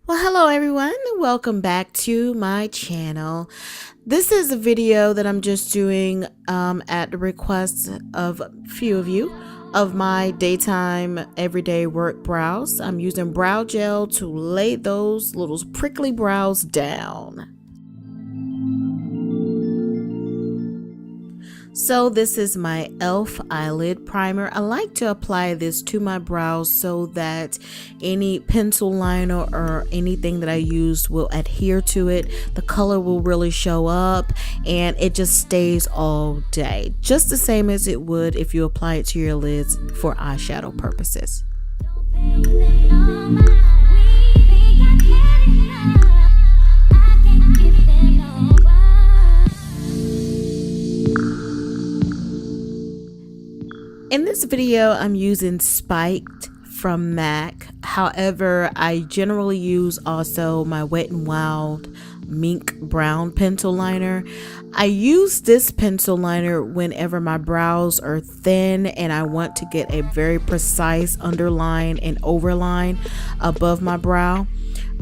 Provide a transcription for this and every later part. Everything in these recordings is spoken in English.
Well, hello everyone. Welcome back to my channel. This is a video that I'm just doing at the request of a few of you of my daytime everyday work brows. I'm using brow gel to lay those little prickly brows down. So this is my e.l.f. eyelid primer. I like to apply this to my brows so that any pencil liner or anything that I use will adhere to it. The color will really show up and it just stays all day. Just the same as it would if you apply it to your lids for eyeshadow purposes. In this video, I'm using Spiked from MAC. However, I generally use also my Wet n Wild Mink Brown pencil liner. I use this pencil liner whenever my brows are thin and I want to get a very precise underline and overline above my brow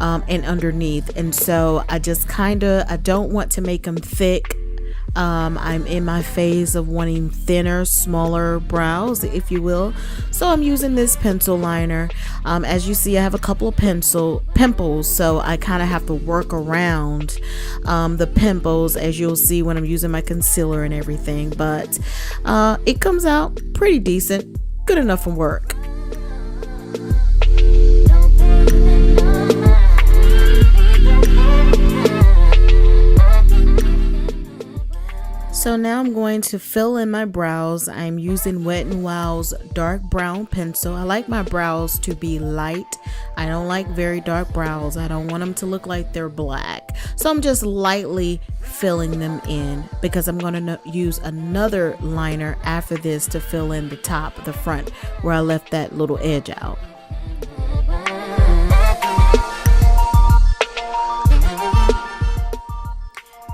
and underneath. And so I don't want to make them thick. I'm in my phase of wanting thinner, smaller brows, if you will. So I'm using this pencil liner. As you see, I have a couple of pimples, so I kind of have to work around the pimples, as you'll see when I'm using my concealer and everything. But it comes out pretty decent, good enough for work. So now I'm going to fill in my brows. I'm using Wet n Wild's dark brown pencil. I like my brows to be light. I don't like very dark brows. I don't want them to look like they're black. So I'm just lightly filling them in because I'm going to use another liner after this to fill in the top, the front, where I left that little edge out.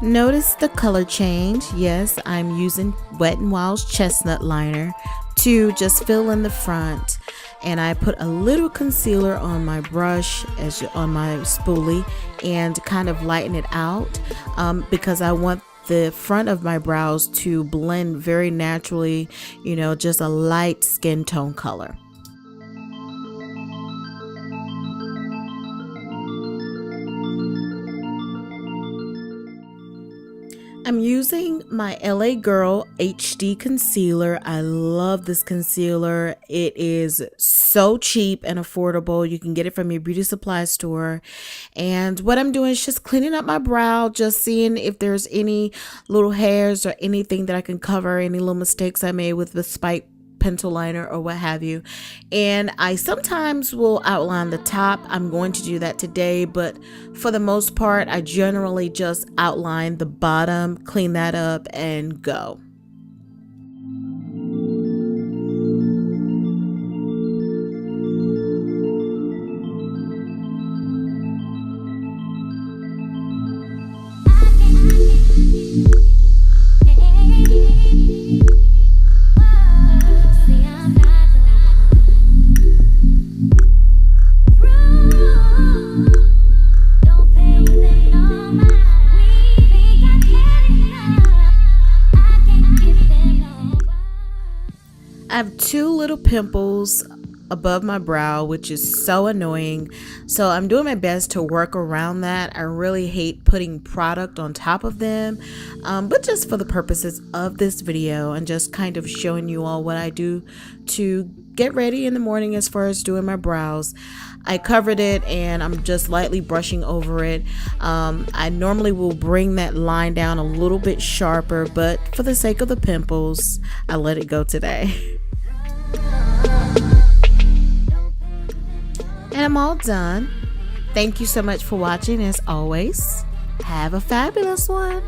Notice the color change. Yes, I'm using Wet n Wild's chestnut liner to just fill in the front, and I put a little concealer on my brush on my spoolie and kind of lighten it out because I want the front of my brows to blend very naturally, you know, just a light skin tone color. I'm using my LA Girl HD concealer. I love this concealer. It is so cheap and affordable. You can get it from your beauty supply store. And what I'm doing is just cleaning up my brow, just seeing if there's any little hairs or anything that I can cover, any little mistakes I made with the Spike pencil liner or what have you. And I sometimes will outline the top. I'm going to do that today, but for the most part I generally just outline the bottom, clean that up, and go. I have two little pimples above my brow, which is so annoying. So I'm doing my best to work around that. I really hate putting product on top of them, but just for the purposes of this video and just kind of showing you all what I do to get ready in the morning as far as doing my brows. I covered it and I'm just lightly brushing over it. I normally will bring that line down a little bit sharper, but for the sake of the pimples, I let it go today. And I'm all done. Thank you so much for watching. As always, have a fabulous one.